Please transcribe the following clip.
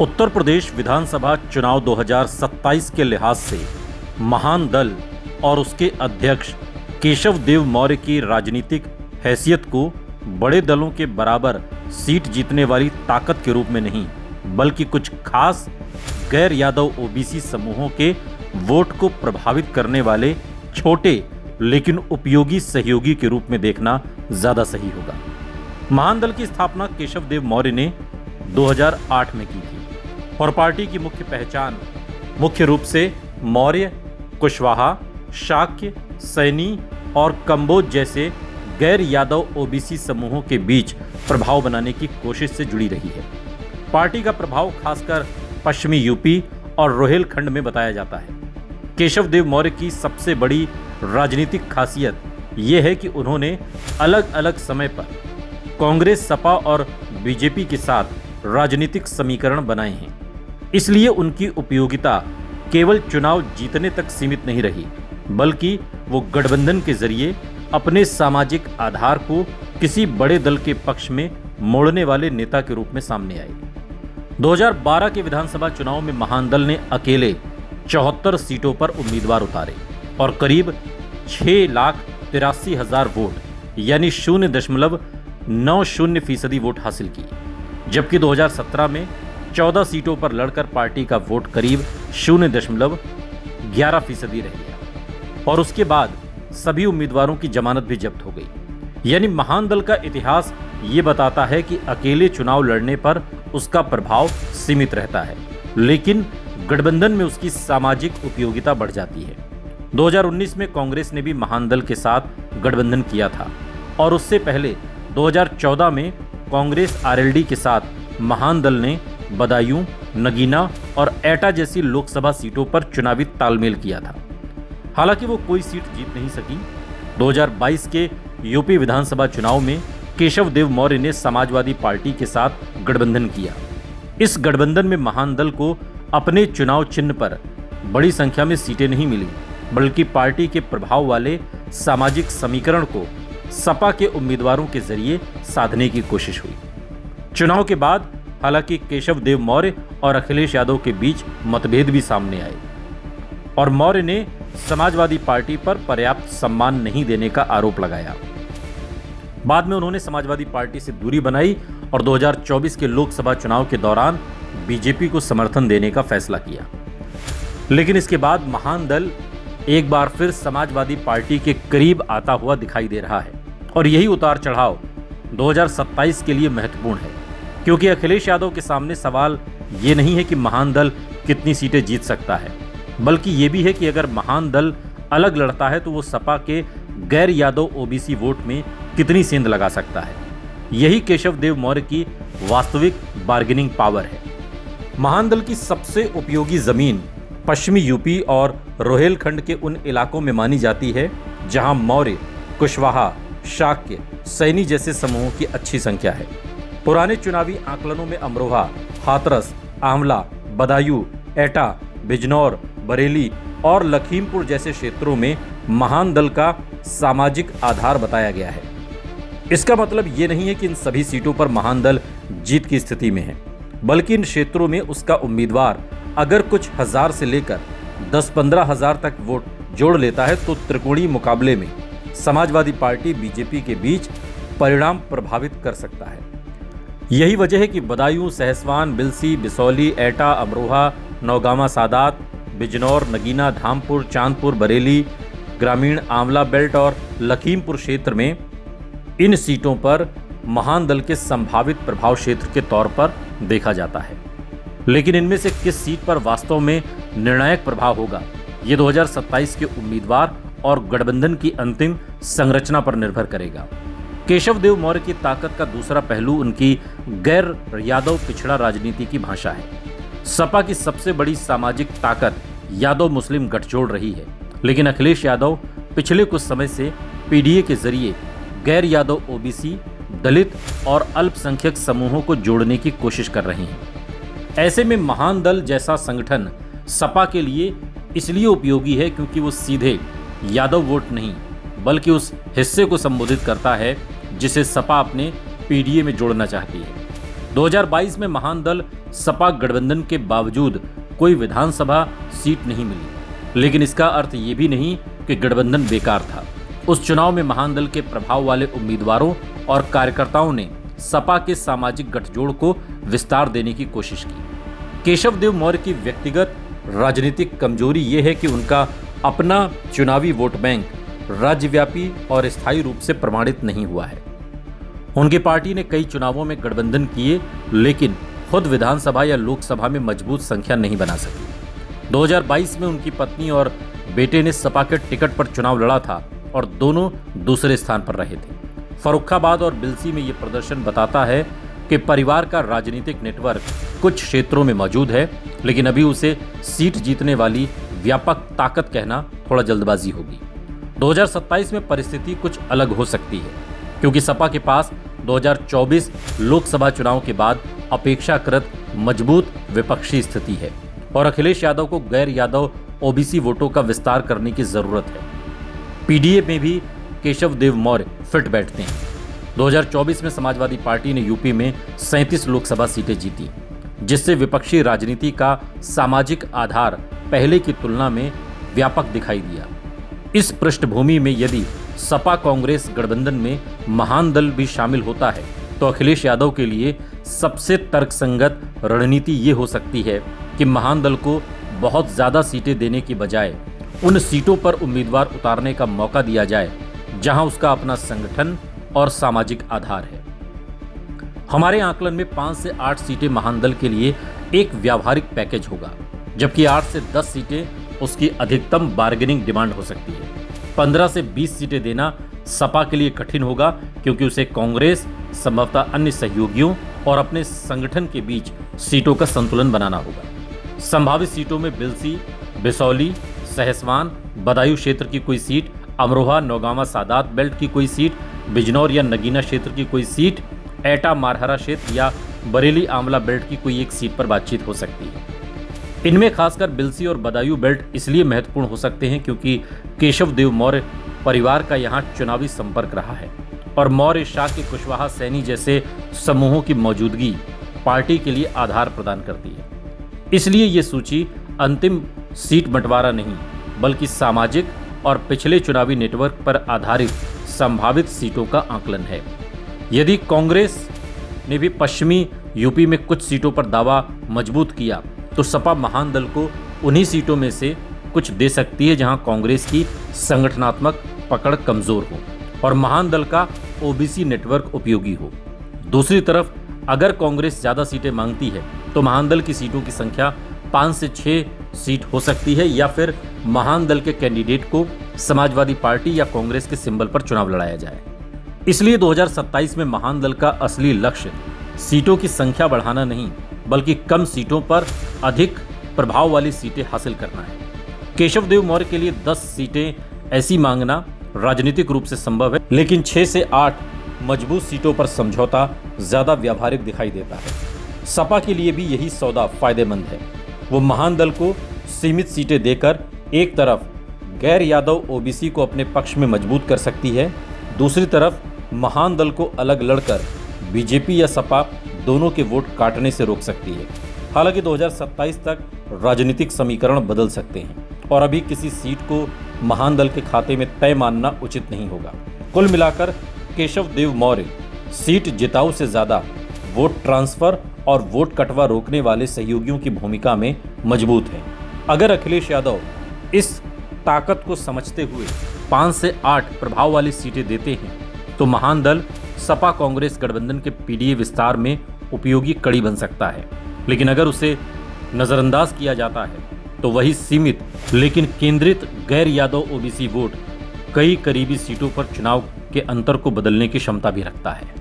उत्तर प्रदेश विधानसभा चुनाव 2027 के लिहाज से महान दल और उसके अध्यक्ष केशव देव मौर्य की राजनीतिक हैसियत को बड़े दलों के बराबर सीट जीतने वाली ताकत के रूप में नहीं, बल्कि कुछ खास गैर यादव ओबीसी समूहों के वोट को प्रभावित करने वाले छोटे लेकिन उपयोगी सहयोगी के रूप में देखना ज्यादा सही होगा। महान दल की स्थापना केशव देव मौर्य ने 2008 में की थी और पार्टी की मुख्य पहचान मुख्य रूप से मौर्य, कुशवाहा, शाक्य, सैनी और कंबोज जैसे गैर यादव ओबीसी समूहों के बीच प्रभाव बनाने की कोशिश से जुड़ी रही है। पार्टी का प्रभाव खासकर पश्चिमी यूपी और रोहेलखंड में बताया जाता है। केशव देव मौर्य की सबसे बड़ी राजनीतिक खासियत यह है कि उन्होंने अलग अलग समय पर कांग्रेस, सपा और बीजेपी के साथ राजनीतिक समीकरण बनाए हैं। इसलिए उनकी उपयोगिता केवल चुनाव जीतने तक सीमित नहीं रही, बल्कि वो गठबंधन के जरिए अपने सामाजिक आधार को किसी बड़े दल के पक्ष में मोड़ने वाले नेता के रूप में सामने आए। 2012 के विधानसभा चुनाव में महान दल ने अकेले 74 सीटों पर उम्मीदवार उतारे और करीब 6,83,000 वोट यानी 0.90% वोट हासिल की, जबकि 2017 में 14 सीटों पर लड़कर पार्टी का वोट करीब 0.11% रह गया और उसके बाद सभी उम्मीदवारों की जमानत भी जब्त हो गई। यानी महान दल का इतिहास ये बताता है कि अकेले चुनाव लड़ने पर उसका प्रभाव सीमित रहता है, लेकिन गठबंधन में उसकी सामाजिक उपयोगिता बढ़ जाती है। 2019 में कांग्रेस ने भी महान दल के साथ गठबंधन किया था और उससे पहले 2014 में कांग्रेस आरएलडी के साथ महान दल ने बदायूं, नगीना और एटा जैसी लोकसभा सीटों पर चुनावी तालमेल किया था। हालांकि वो कोई सीट जीत नहीं सकी। 2022 के यूपी विधानसभा चुनाव में केशव देव मौर्य ने समाजवादी पार्टी के साथ गठबंधन किया। इस गठबंधन में महान दल को अपने चुनाव चिन्ह पर बड़ी संख्या में सीटें नहीं मिली, बल्कि पार्टी के प्रभाव वाले सामाजिक समीकरण को सपा के उम्मीदवारों के जरिए साधने की कोशिश हुई। चुनाव के बाद हालांकि केशव देव मौर्य और अखिलेश यादव के बीच मतभेद भी सामने आए और मौर्य ने समाजवादी पार्टी पर पर्याप्त सम्मान नहीं देने का आरोप लगाया। बाद में उन्होंने समाजवादी पार्टी से दूरी बनाई और 2024 के लोकसभा चुनाव के दौरान बीजेपी को समर्थन देने का फैसला किया। लेकिन इसके बाद महान दल एक बार फिर समाजवादी पार्टी के करीब आता हुआ दिखाई दे रहा है और यही उतार चढ़ाव 2027 के लिए महत्वपूर्ण है, क्योंकि अखिलेश यादव के सामने सवाल ये नहीं है कि महान दल कितनी सीटें जीत सकता है, बल्कि ये भी है कि अगर महान दल अलग लड़ता है तो वो सपा के गैर यादव ओबीसी वोट में कितनी सेंध लगा सकता है। यही केशव देव मौर्य की वास्तविक बार्गेनिंग पावर है। महान दल की सबसे उपयोगी जमीन पश्चिमी यूपी और रोहेलखंड के उन इलाकों में मानी जाती है जहां मौर्य, कुशवाहा, शाक्य, सैनी जैसे समूहों की अच्छी संख्या है। पुराने चुनावी आकलनों में अमरोहा, हाथरस, आंवला, बदायूं, एटा, बिजनौर, बरेली और लखीमपुर जैसे क्षेत्रों में महान दल का सामाजिक आधार बताया गया है। इसका मतलब ये नहीं है कि इन सभी सीटों पर महान दल जीत की स्थिति में है, बल्कि इन क्षेत्रों में उसका उम्मीदवार अगर कुछ हजार से लेकर 10-15 हजार तक वोट जोड़ लेता है तो त्रिकोणीय मुकाबले में समाजवादी पार्टी बीजेपी के बीच परिणाम प्रभावित कर सकता है। यही वजह है कि बदायूं, सहसवान, बिलसी, बिसौली, एटा, अमरोहा, नौगामा, सादात, बिजनौर, नगीना, धामपुर, चांदपुर, बरेली, ग्रामीण, आंवला बेल्ट और लखीमपुर क्षेत्र में इन सीटों पर महान दल के संभावित प्रभाव क्षेत्र के तौर पर देखा जाता है। लेकिन इनमें से किस सीट पर वास्तव में निर्णायक प्रभाव होगा, ये 2027 के उम्मीदवार और गठबंधन की अंतिम संरचना पर निर्भर करेगा। केशव देव मौर्य की ताकत का दूसरा पहलू उनकी गैर यादव पिछड़ा राजनीति की भाषा है। सपा की सबसे बड़ी सामाजिक ताकत यादव मुस्लिम गठजोड़ रही है, लेकिन अखिलेश यादव पिछले कुछ समय से पीडीए के जरिए गैर यादव ओबीसी, दलित और अल्पसंख्यक समूहों को जोड़ने की कोशिश कर रहे हैं। ऐसे में महान दल जैसा संगठन सपा के लिए इसलिए उपयोगी है क्योंकि वो सीधे यादव वोट नहीं, बल्कि उस हिस्से को संबोधित करता है जिसे सपा अपने पीडीए में जोड़ना चाहती है। 2022 में महान दल सपा गठबंधन के बावजूद कोई विधानसभा सीट नहीं मिली, लेकिन इसका अर्थ ये भी नहीं कि गठबंधन बेकार था। उस चुनाव में महान दल के प्रभाव वाले उम्मीदवारों और कार्यकर्ताओं ने सपा के सामाजिक गठजोड़ को विस्तार देने की कोशिश की। केशव देव मौर्य की व्यक्तिगत राजनीतिक कमजोरी ये है कि उनका अपना चुनावी वोट बैंक राज्यव्यापी और स्थायी रूप से प्रमाणित नहीं हुआ है। उनकी पार्टी ने कई चुनावों में गठबंधन किए, लेकिन खुद विधानसभा या लोकसभा में मजबूत संख्या नहीं बना सकी। 2022 में उनकी पत्नी और बेटे ने सपा के टिकट पर चुनाव लड़ा था और दोनों दूसरे स्थान पर रहे थे। फर्रुखाबाद और बिलसी में ये प्रदर्शन बताता है कि परिवार का राजनीतिक नेटवर्क कुछ क्षेत्रों में मौजूद है, लेकिन अभी उसे सीट जीतने वाली व्यापक ताकत कहना थोड़ा जल्दबाजी होगी। 2027 में परिस्थिति कुछ अलग हो सकती है, क्योंकि सपा के पास 2024 लोकसभा चुनाव के बाद अपेक्षाकृत मजबूत विपक्षी स्थिति है और अखिलेश यादव को गैर यादव ओबीसी वोटों का विस्तार करने की जरूरत है। पीडीए में भी केशव देव मौर्य फिट बैठते हैं। 2024 में समाजवादी पार्टी ने यूपी में 37 लोकसभा सीटें जीती, जिससे विपक्षी राजनीति का सामाजिक आधार पहले की तुलना में व्यापक दिखाई दिया। इस पृष्ठभूमि में यदि सपा कांग्रेस गठबंधन में महान दल भी शामिल होता है तो अखिलेश यादव के लिए सबसे तर्कसंगत रणनीति ये हो सकती है कि महान दल को बहुत ज्यादा सीटें देने की बजाय उन सीटों पर उम्मीदवार उतारने का मौका दिया जाए जहां उसका अपना संगठन और सामाजिक आधार है। हमारे आकलन में 5 से 8 सीटें महान दल के लिए एक व्यावहारिक पैकेज होगा, जबकि 8 से 10 सीटें उसकी अधिकतम बार्गेनिंग डिमांड हो सकती है। 15 से 20 सीटें देना सपा के लिए कठिन होगा, क्योंकि उसे कांग्रेस, संभवतः अन्य सहयोगियों और अपने संगठन के बीच सीटों का संतुलन बनाना होगा। संभावित सीटों में बिलसी, बिसौली, सहसवान, बदायूं क्षेत्र की कोई सीट, अमरोहा, नौगांवा, सादात बेल्ट की कोई सीट, बिजनौर या नगीना क्षेत्र की कोई सीट, एटा, मारहरा क्षेत्र या बरेली, आंवला बेल्ट की कोई एक सीट पर बातचीत हो सकती है। इनमें खासकर बिलसी और बदायूं बेल्ट इसलिए महत्वपूर्ण हो सकते हैं क्योंकि केशव देव मौर्य परिवार का यहाँ चुनावी संपर्क रहा है और मौर्य, शाह के कुशवाहा, सैनी जैसे समूहों की मौजूदगी पार्टी के लिए आधार प्रदान करती है। इसलिए ये सूची अंतिम सीट बंटवारा नहीं, बल्कि सामाजिक और पिछले चुनावी नेटवर्क पर आधारित संभावित सीटों का आकलन है। यदि कांग्रेस ने भी पश्चिमी यूपी में कुछ सीटों पर दावा मजबूत किया तो सपा महान दल को उन्हीं सीटों में से कुछ दे सकती है जहां कांग्रेस की संगठनात्मक पकड़ कमजोर हो और महान दल का ओबीसी नेटवर्क उपयोगी हो। दूसरी तरफ अगर कांग्रेस ज्यादा सीटें मांगती है तो महान दल की सीटों की संख्या 5 से 6 सीट हो सकती है, या फिर महान दल के कैंडिडेट को समाजवादी पार्टी या कांग्रेस के सिंबल पर चुनाव लड़ाया जाए। इसलिए 2027 में महान दल का असली लक्ष्य सीटों की संख्या बढ़ाना नहीं, बल्कि कम सीटों पर अधिक प्रभाव वाली सीटें हासिल करना है। केशव देव मौर्य के लिए 10 सीटें ऐसी मांगना राजनीतिक रूप से संभव है, लेकिन 6 से 8 मजबूत सीटों पर समझौता ज्यादा व्यावहारिक दिखाई देता है। सपा के लिए भी यही सौदा फायदेमंद है। वो महान दल को सीमित सीटें देकर एक तरफ गैर यादव ओबीसी को अपने पक्ष में मजबूत कर सकती है, दूसरी तरफ महान दल को अलग लड़कर बीजेपी या सपा दोनों के वोट काटने से रोक सकती है। हालांकि 2027 तक राजनीतिक समीकरण बदल सकते हैं और अभी किसी सीट को महान दल के खाते में तय मानना उचित नहीं होगा। कुल मिलाकर केशव देव मौर्य सीट जिताऊ से ज्यादा वोट ट्रांसफर और वोट कटवा रोकने वाले सहयोगियों की भूमिका में मजबूत है। अगर अखिलेश यादव इस ताकत को समझते हुए 5 से 8 प्रभाव वाली सीटें देते हैं तो महान दल सपा कांग्रेस गठबंधन के पीडीए विस्तार में उपयोगी कड़ी बन सकता है। लेकिन अगर उसे नजरअंदाज किया जाता है तो वही सीमित लेकिन केंद्रित गैर यादव ओबीसी वोट कई करीबी सीटों पर चुनाव के अंतर को बदलने की क्षमता भी रखता है।